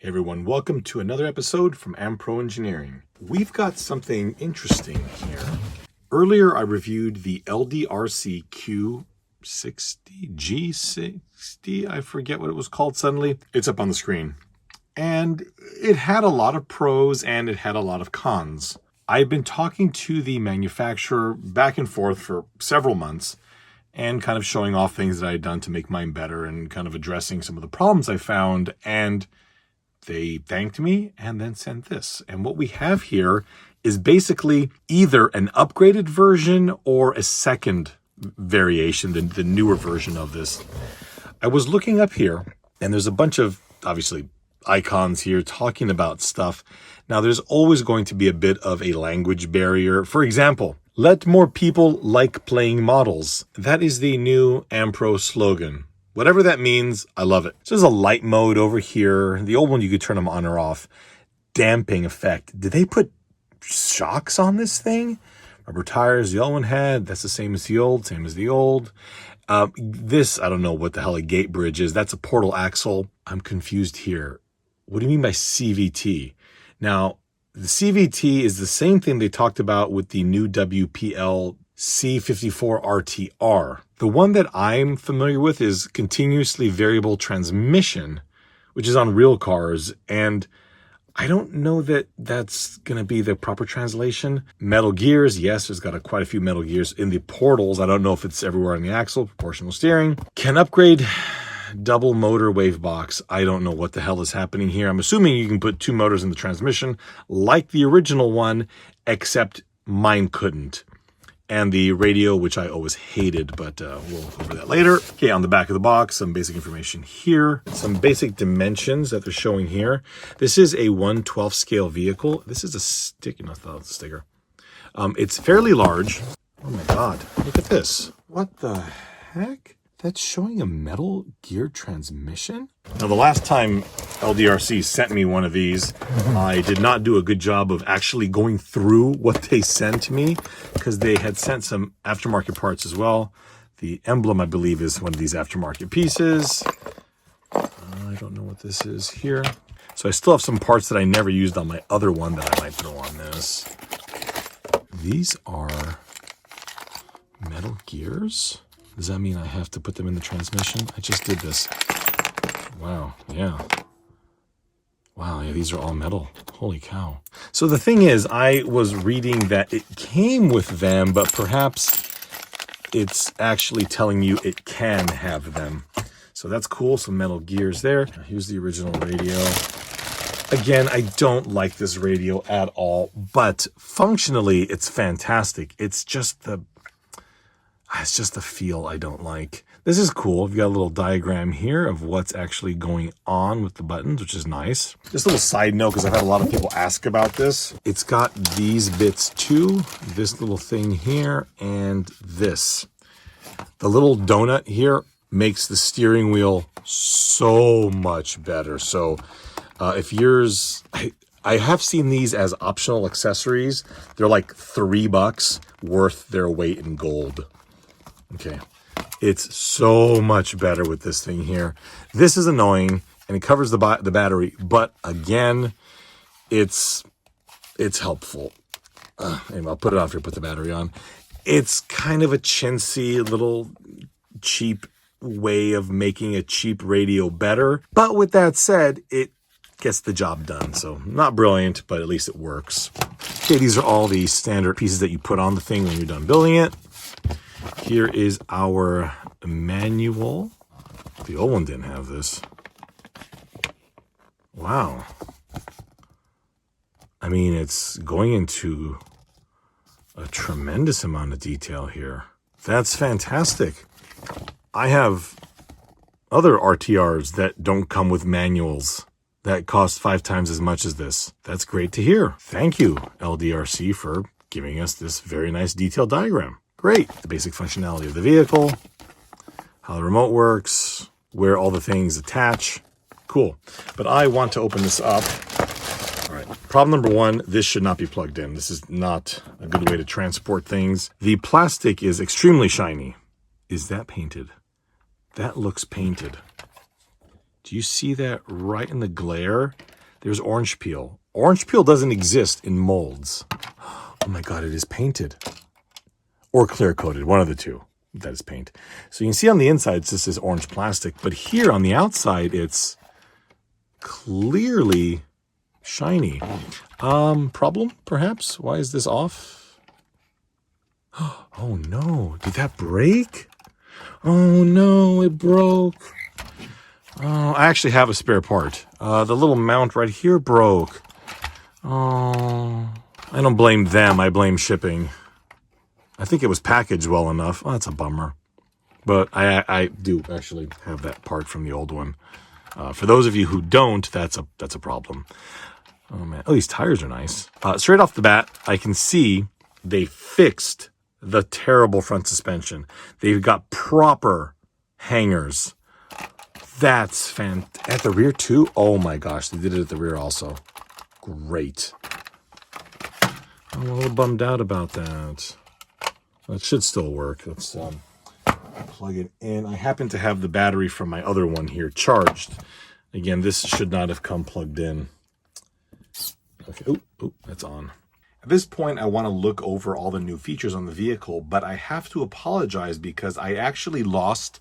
Hey everyone, welcome to another episode from Ampro Engineering. We've got something interesting here. Earlier I reviewed the LDRC Q60, G60, I forget what it was called suddenly. It's up on the screen. And it had a lot of pros and it had a lot of cons. I've been talking to the manufacturer back and forth for several months and kind of showing off things that I had done to make mine better and kind of addressing some of the problems I found, and they thanked me and then sent this. And what we have here is basically either an upgraded version or a second variation, the newer version of this. I was looking up here and there's a bunch of, obviously, icons here talking about stuff. Now, there's always going to be a bit of a language barrier. For example, let more people like playing models. That is the new Ampro slogan. Whatever that means, I love it. So there's a light mode over here. The old one, you could turn them on or off. Damping effect. Did they put shocks on this thing? Rubber tires, the old one had. That's the same as the old, same as the old. This, I don't know what the hell a gate bridge is. That's a portal axle. I'm confused here. What do you mean by CVT? Now, the CVT is the same thing they talked about with the new WPL C54 RTR. The one that I'm familiar with is continuously variable transmission, which is on real cars. And I don't know that that's going to be the proper translation. Metal gears. Yes, there's got quite a few metal gears in the portals. I don't know if it's everywhere on the axle. Proportional steering. Can upgrade double motor wave box. I don't know what the hell is happening here. I'm assuming you can put two motors in the transmission like the original one, except mine couldn't. And the radio, which I always hated, but we'll go over that later. Okay, on the back of the box, some basic information here. Some basic dimensions that they're showing here. This is a 1/12 scale vehicle. This is a sticker, no, it's a sticker. It's fairly large. Oh my God, look at this. What the heck? That's showing a metal geared transmission? Now, the last time LDRC sent me one of these, I did not do a good job of actually going through what they sent me, because they had sent some aftermarket parts as well. The emblem, I believe, is one of these aftermarket pieces. I don't know what this is here. So I still have some parts that I never used on my other one that I might throw on this. These are metal gears. Does that mean I have to put them in the transmission? I just did this. Wow, yeah. Wow, yeah, these are all metal. Holy cow. So the thing is, I was reading that it came with them, but perhaps it's actually telling you it can have them. So that's cool, some metal gears there. Here's the original radio. Again, I don't like this radio at all, but functionally, it's fantastic. It's just the feel I don't like. This is cool. We've got a little diagram here of what's actually going on with the buttons, which is nice. Just a little side note, because I've had a lot of people ask about this. It's got these bits too, this little thing here, and this. The little donut here makes the steering wheel so much better. So if yours, I have seen these as optional accessories. They're like $3 worth their weight in gold. Okay, it's so much better with this thing here. This is annoying, and it covers the battery, but again, it's helpful. Anyway, I'll put it off here, put the battery on. It's kind of a chintzy, little cheap way of making a cheap radio better. But with that said, it gets the job done. So not brilliant, but at least it works. Okay, these are all the standard pieces that you put on the thing when you're done building it. Here is our manual. The old one didn't have this. Wow. I mean, it's going into a tremendous amount of detail here. That's fantastic. I have other RTRs that don't come with manuals that cost 5 times as much as this. That's great to hear. Thank you, LDRC, for giving us this very nice detailed diagram. Great. The basic functionality of the vehicle, how the remote works, where all the things attach. Cool. But I want to open this up. All right. Problem number 1, this should not be plugged in. This is not a good way to transport things. The plastic is extremely shiny. Is that painted? That looks painted. Do you see that right in the glare? There's orange peel. Orange peel doesn't exist in molds. Oh my God, it is painted. Or clear coated, one of the two. That is paint. So you can see on the inside, it's just this orange plastic. But here on the outside, it's clearly shiny. Problem, perhaps? Why is this off? Oh no, did that break? Oh no, it broke. Oh, I actually have a spare part. The little mount right here broke. Oh, I don't blame them, I blame shipping. I think it was packaged well enough. Oh, that's a bummer. But I do actually have that part from the old one. For those of you who don't, that's a problem. Oh man, oh, these tires are nice. Straight off the bat, I can see they fixed the terrible front suspension. They've got proper hangers. That's at the rear too. Oh my gosh, they did it at the rear also. Great. I'm a little bummed out about that. It should still work. Let's plug it in. I happen to have the battery from my other one here charged. Again, this should not have come plugged in. Okay, oh, that's on. At this point, I want to look over all the new features on the vehicle, but I have to apologize because I actually lost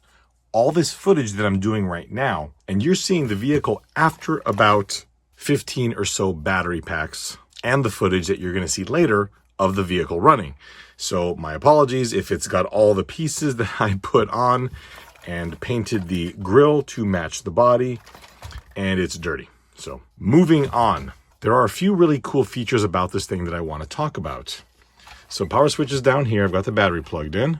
all this footage that I'm doing right now. And you're seeing the vehicle after about 15 or so battery packs and the footage that you're going to see later of the vehicle running. So my apologies if it's got all the pieces that I put on and painted the grille to match the body and it's dirty. So moving on, there are a few really cool features about this thing that I want to talk about. So power switch is down here. I've got the battery plugged in.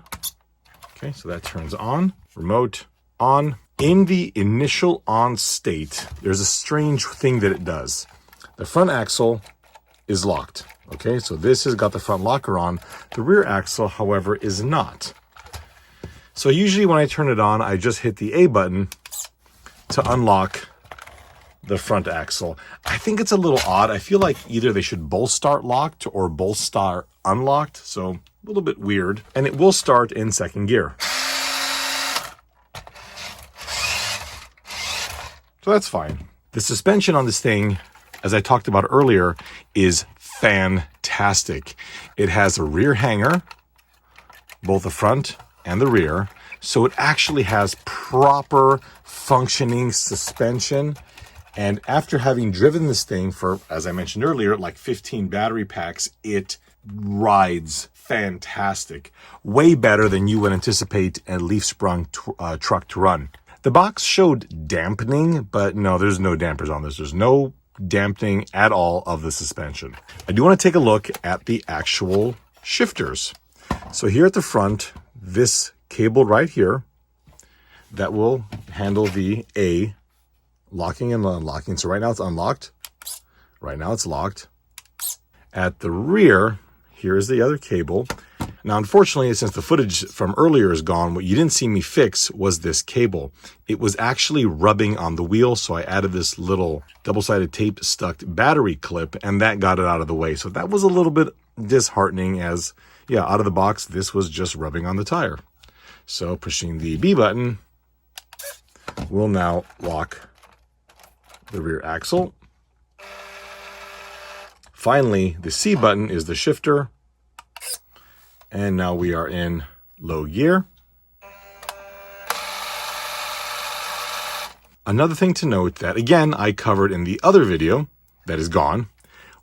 Okay, so that turns on, remote on. In the initial on state, there's a strange thing that it does. The front axle is locked. Okay, so this has got the front locker on. The rear axle, however, is not. So usually when I turn it on, I just hit the A button to unlock the front axle. I think it's a little odd. I feel like either they should both start locked or both start unlocked. So a little bit weird. And it will start in second gear. So that's fine. The suspension on this thing, as I talked about earlier, is fantastic. It has a rear hanger, both the front and the rear. So it actually has proper functioning suspension. And after having driven this thing for, as I mentioned earlier, like 15 battery packs, it rides fantastic. Way better than you would anticipate a leaf-sprung truck to run. The box showed dampening, but no, there's no dampers on this. There's no dampening at all of the suspension. I do want to take a look at the actual shifters. So here at the front, this cable right here that will handle the A locking and unlocking. So right now it's unlocked. Right now it's locked. At the rear, here is the other cable. Now, unfortunately, since the footage from earlier is gone, what you didn't see me fix was this cable. It was actually rubbing on the wheel, so I added this little double-sided tape stuck battery clip, and that got it out of the way. So that was a little bit disheartening as, yeah, out of the box, this was just rubbing on the tire. So pushing the B button will now lock the rear axle. Finally, the C button is the shifter. And now we are in low gear. Another thing to note that, again, I covered in the other video that is gone,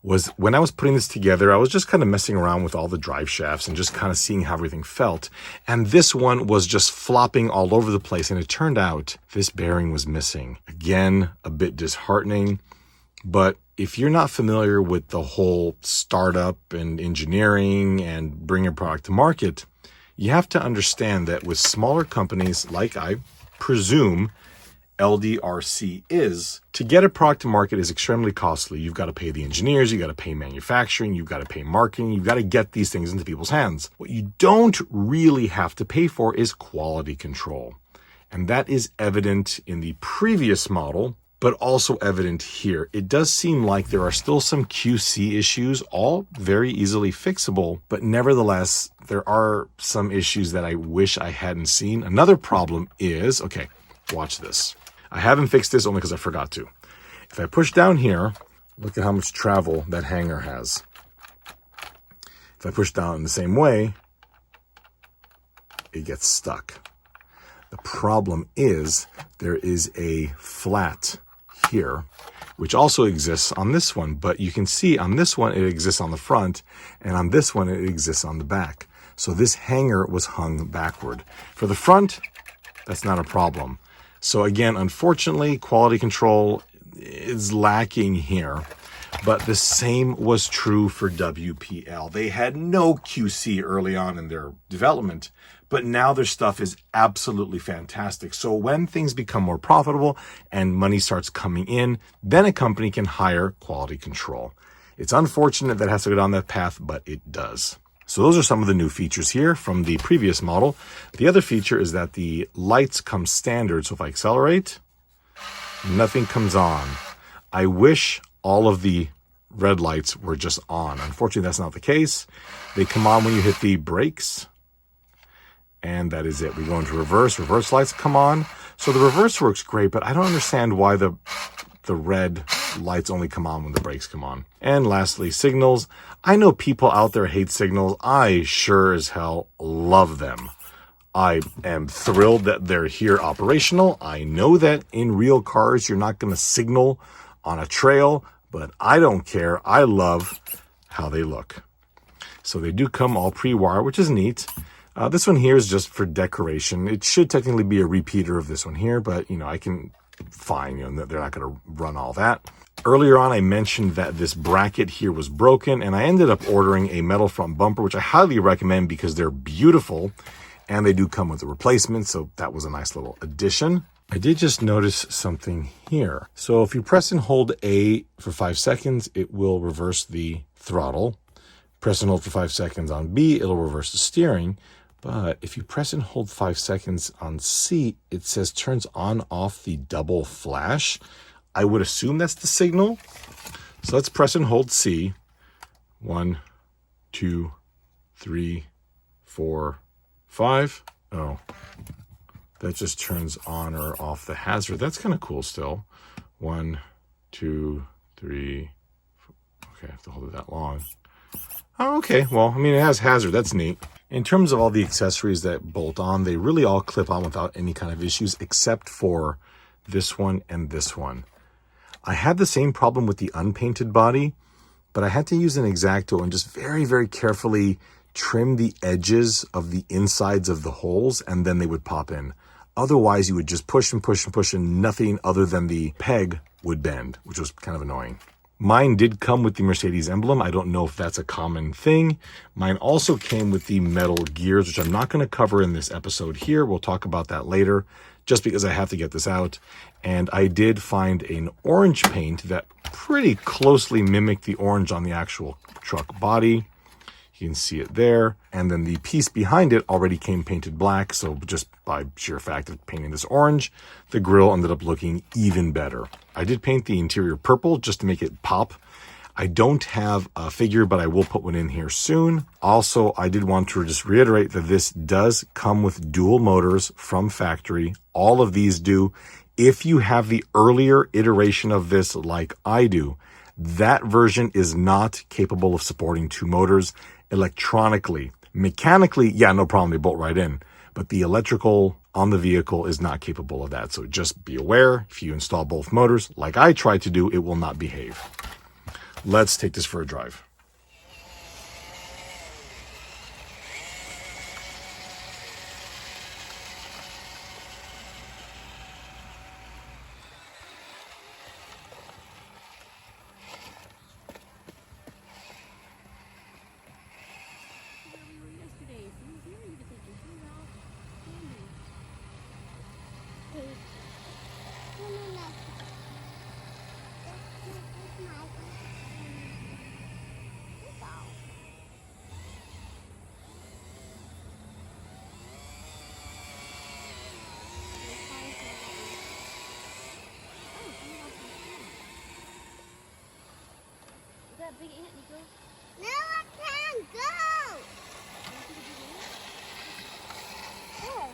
was when I was putting this together, I was just kind of messing around with all the drive shafts and just kind of seeing how everything felt. And this one was just flopping all over the place. And it turned out this bearing was missing. Again, a bit disheartening. But if you're not familiar with the whole startup and engineering and bringing a product to market, you have to understand that with smaller companies like I presume LDRC is, to get a product to market is extremely costly. You've got to pay the engineers, you've got to pay manufacturing, you've got to pay marketing, you've got to get these things into people's hands. What you don't really have to pay for is quality control. And that is evident in the previous model, but also evident here. It does seem like there are still some QC issues, all very easily fixable, but nevertheless, there are some issues that I wish I hadn't seen. Another problem is, okay, watch this. I haven't fixed this only because I forgot to. If I push down here, Look at how much travel that hanger has. If I push down in the same way, it gets stuck. The problem is there is a flat here, which also exists on this one, but you can see on this one it exists on the front, and on this one it exists on the back. So this hanger was hung backward. For the front, that's not a problem. So again, unfortunately, quality control is lacking here. But the same was true for WPL. They had no QC early on in their development, but now their stuff is absolutely fantastic. So when things become more profitable and money starts coming in, then a company can hire quality control. It's unfortunate that it has to go down that path, but it does. So those are some of the new features here from the previous model. The other feature is that the lights come standard. So if I accelerate, nothing comes on. I wish all of the red lights were just on. Unfortunately, that's not the case. They come on when you hit the brakes, and that is it. We go into reverse. Reverse lights come on. So the reverse works great, but I don't understand why the red lights only come on when the brakes come on. And lastly, signals. I know people out there hate signals. I sure as hell love them. I am thrilled that they're here operational. I know that in real cars, you're not going to signal on a trail, but I don't care. I love how they look. So they do come all pre-wired, which is neat. This one here is just for decoration. It should technically be a repeater of this one here, but I can fine, they're not going to run all that. Earlier on, I mentioned that this bracket here was broken, and I ended up ordering a metal front bumper, which I highly recommend because they're beautiful, and they do come with a replacement, so that was a nice little addition. I did just notice something here. So if you press and hold A for 5 seconds, it will reverse the throttle. Press and hold for 5 seconds on B, it'll reverse the steering. But if you press and hold 5 seconds on C, it says turns on off the double flash. I would assume that's the signal. So let's press and hold C. 1, 2, 3, 4, 5. Oh, that just turns on or off the hazard. That's kind of cool still. 1, 2, 3. Okay, I have to hold it that long. Oh, okay. Well, it has hazard. That's neat. In terms of all the accessories that bolt on, they really all clip on without any kind of issues, except for this one and this one. I had the same problem with the unpainted body, but I had to use an X-Acto and just very, very carefully trim the edges of the insides of the holes, and then they would pop in. Otherwise, you would just push and push and push, and nothing other than the peg would bend, which was kind of annoying. Mine did come with the Mercedes emblem. I don't know if that's a common thing. Mine also came with the metal gears, which I'm not going to cover in this episode here. We'll talk about that later, just because I have to get this out. And I did find an orange paint that pretty closely mimicked the orange on the actual truck body. You can see it there. And then the piece behind it already came painted black. So just by sheer fact of painting this orange, the grille ended up looking even better. I did paint the interior purple just to make it pop. I don't have a figure, but I will put one in here soon. Also, I did want to just reiterate that this does come with dual motors from factory. All of these do. If you have the earlier iteration of this like I do, that version is not capable of supporting 2 motors electronically. Mechanically, yeah, no problem, they bolt right in. But the electrical on the vehicle is not capable of that. So just be aware, if you install both motors, like I tried to do, it will not behave. Let's take this for a drive. Big ant, Nico. No, I can't go. Oh.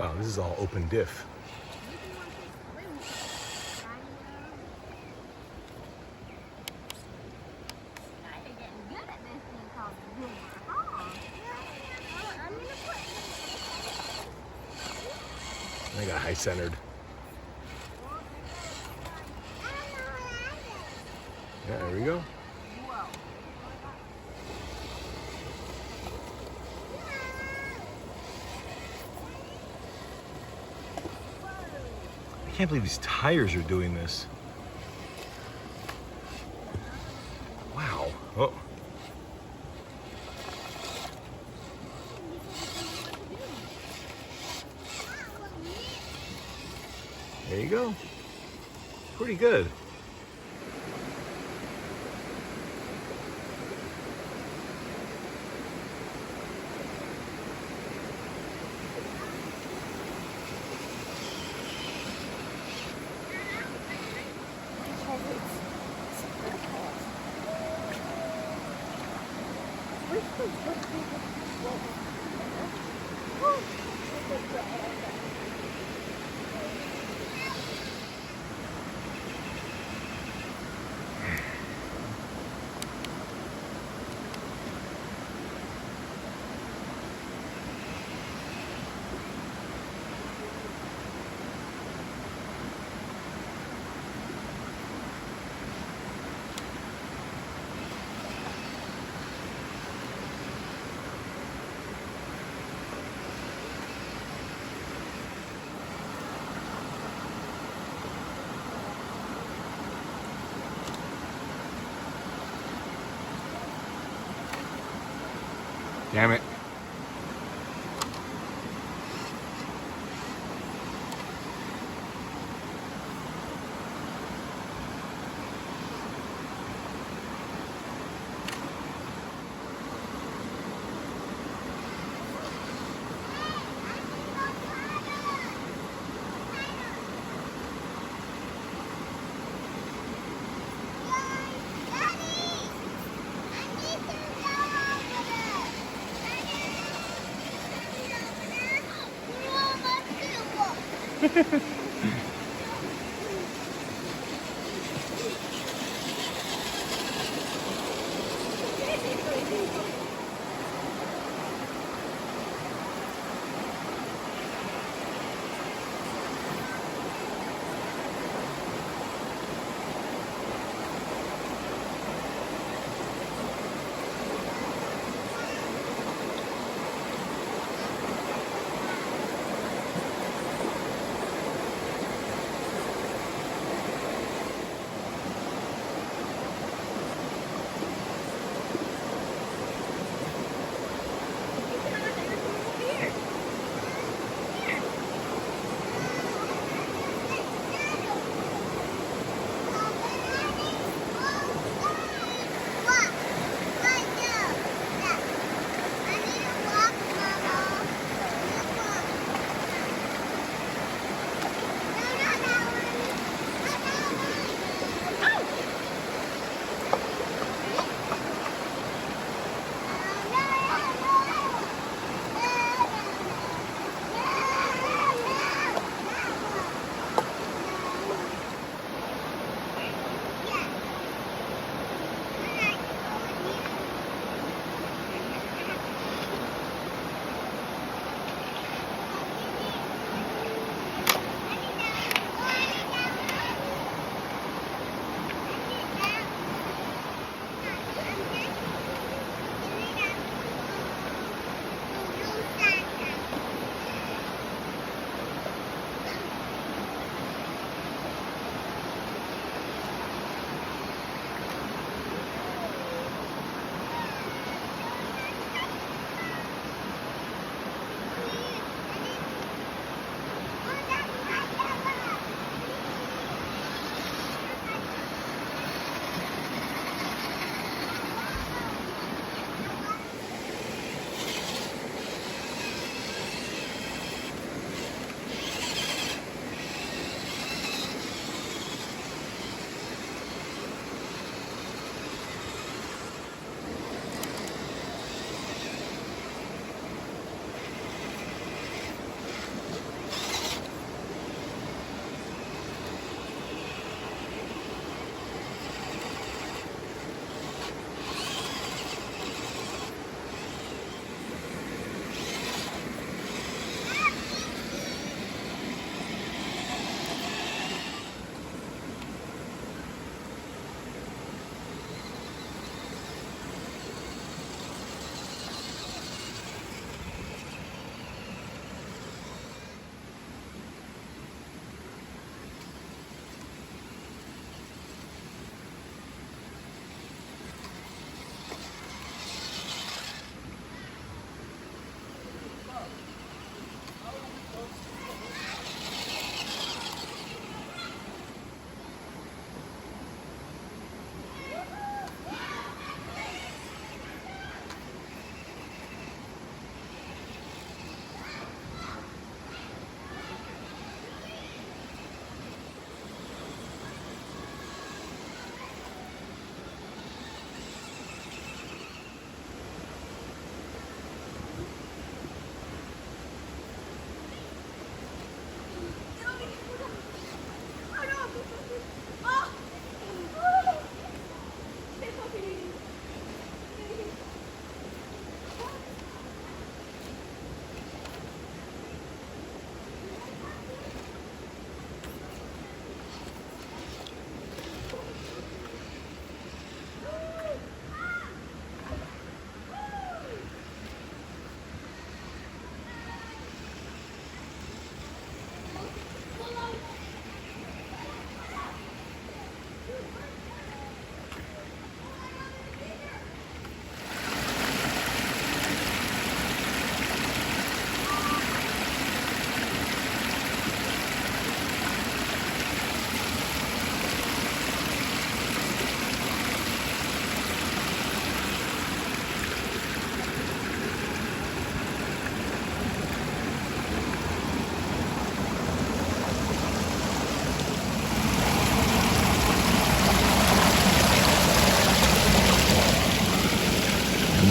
Wow, this is all open diff. I got high centered. Yeah, there we go. I can't believe these tires are doing this. Wow. Oh. There you go. Pretty good. Damn it.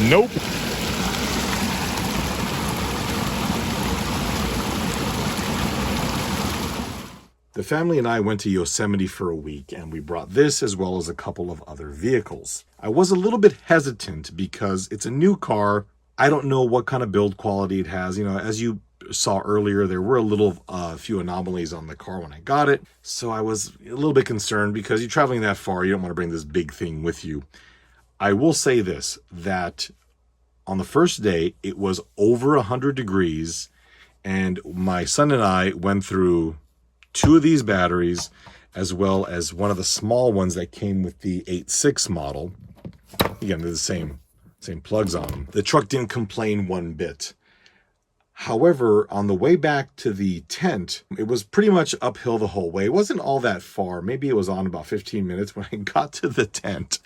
Nope. The family and I went to Yosemite for a week, and we brought this as well as a couple of other vehicles. I was a little bit hesitant because it's a new car. I don't know what kind of build quality it has. You know, as you saw earlier, there were a few anomalies on the car when I got it. So I was a little bit concerned because you're traveling that far, you don't want to bring this big thing with you. I will say this, that on the first day, it was over 100 degrees, and my son and I went through 2 of these batteries, as well as one of the small ones that came with the 8.6 model. Again, they're the same plugs on them. The truck didn't complain one bit. However, on the way back to the tent, it was pretty much uphill the whole way. It wasn't all that far. Maybe it was on about 15 minutes. When I got to the tent,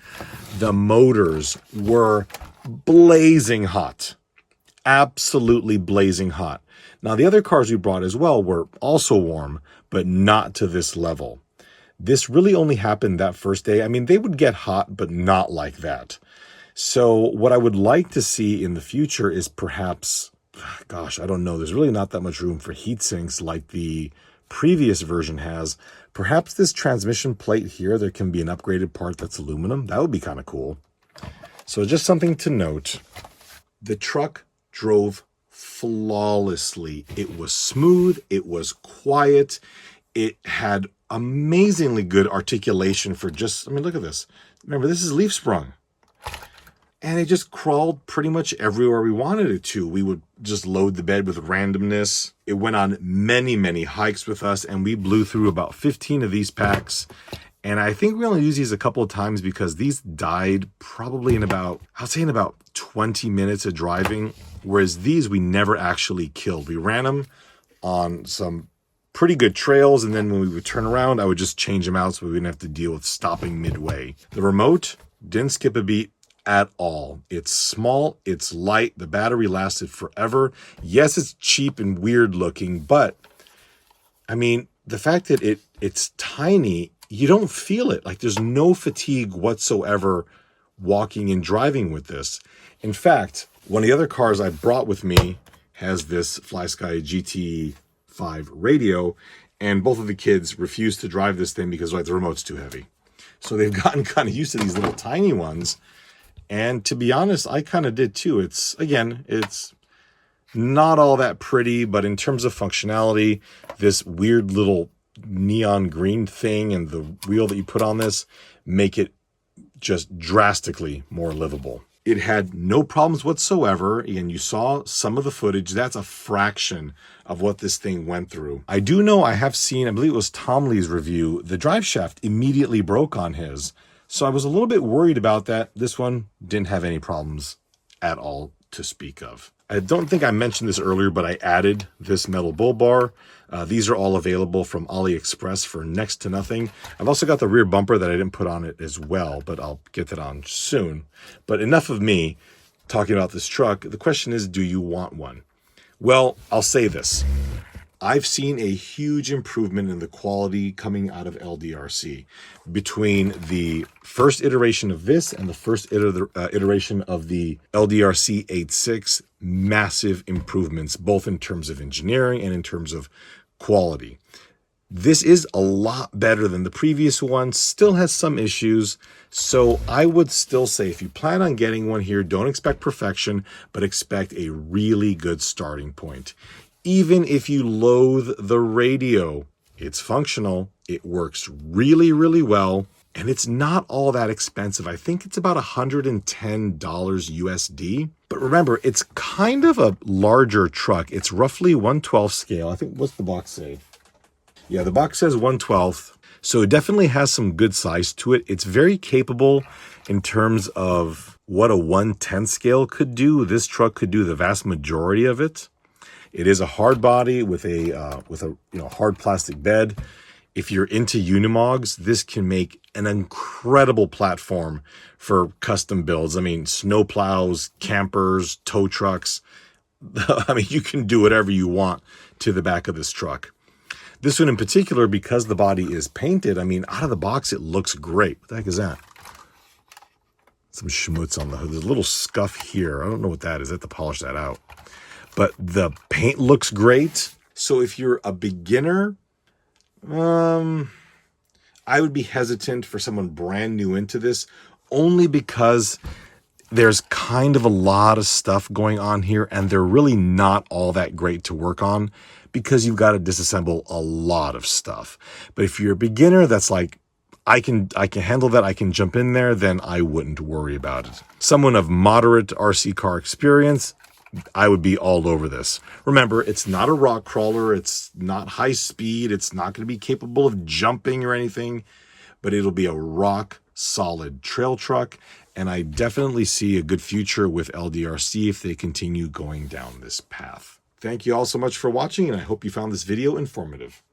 the motors were blazing hot. Absolutely blazing hot. Now, the other cars we brought as well were also warm, but not to this level. This really only happened that first day. I mean, they would get hot, but not like that. So what I would like to see in the future is perhaps, gosh, I don't know. There's really not that much room for heat sinks like the previous version has. Perhaps this transmission plate here, there can be an upgraded part that's aluminum. That would be kind of cool. So just something to note. The truck drove flawlessly. It was smooth. It was quiet. It had amazingly good articulation for just, I mean, look at this. Remember, this is leaf sprung. And it just crawled pretty much everywhere we wanted it to. We would just load the bed with randomness. It went on many, many hikes with us, and we blew through about 15 of these packs. And I think we only used these a couple of times because these died probably in about 20 minutes of driving, whereas these we never actually killed. We ran them on some pretty good trails, and then when we would turn around, I would just change them out so we wouldn't have to deal with stopping midway. The remote didn't skip a beat at all. It's small, it's light, the battery lasted forever. Yes, it's cheap and weird looking, but I mean, the fact that it's tiny, you don't feel it. Like, there's no fatigue whatsoever walking and driving with this. In fact, one of the other cars I brought with me has this FlySky GT5 radio, and both of the kids refuse to drive this thing because, like, the remote's too heavy. So they've gotten kind of used to these little tiny ones. And to be honest, I kind of did too. It's not all that pretty, but in terms of functionality, this weird little neon green thing and the wheel that you put on this make it just drastically more livable. It had no problems whatsoever. Again, you saw some of the footage. That's a fraction of what this thing went through. I do know I have seen, I believe it was Tom Lee's review, the drive shaft immediately broke on his. So I was a little bit worried about that. This one didn't have any problems at all to speak of. I don't think I mentioned this earlier, but I added this metal bull bar. These are all available from AliExpress for next to nothing. I've also got the rear bumper that I didn't put on it as well, but I'll get that on soon. But enough of me talking about this truck. The question is, do you want one? Well, I'll say this. I've seen a huge improvement in the quality coming out of LDRC between the first iteration of this and the first iteration of the LDRC 8.6. Massive improvements, both in terms of engineering and in terms of quality. This is a lot better than the previous one, still has some issues. So I would still say if you plan on getting one here, don't expect perfection, but expect a really good starting point. Even if you loathe the radio, it's functional, it works really, really well, and it's not all that expensive. I think it's about $110 USD. But remember, it's kind of a larger truck. It's roughly 1/12 scale. I think, what's the box say? Yeah, the box says 1/12. So it definitely has some good size to it. It's very capable in terms of what a 1/10 scale could do. This truck could do the vast majority of it. It is a hard body with a hard plastic bed. If you're into Unimogs, this can make an incredible platform for custom builds. I mean, snow plows, campers, tow trucks. I mean, you can do whatever you want to the back of this truck. This one in particular, because the body is painted, I mean, out of the box, it looks great. What the heck is that? some schmutz on the hood. There's a little scuff here. I don't know what that is. I have to polish that out. But the paint looks great. So if you're a beginner, I would be hesitant for someone brand new into this, only because there's kind of a lot of stuff going on here, and they're really not all that great to work on because you've got to disassemble a lot of stuff. But if you're a beginner that's like, I can handle that, I can jump in there, then I wouldn't worry about it. Someone of moderate RC car experience, I would be all over this. Remember, it's not a rock crawler, it's not high speed, it's not going to be capable of jumping or anything, but it'll be a rock solid trail truck, and I definitely see a good future with LDRC if they continue going down this path. Thank you all so much for watching, and I hope you found this video informative.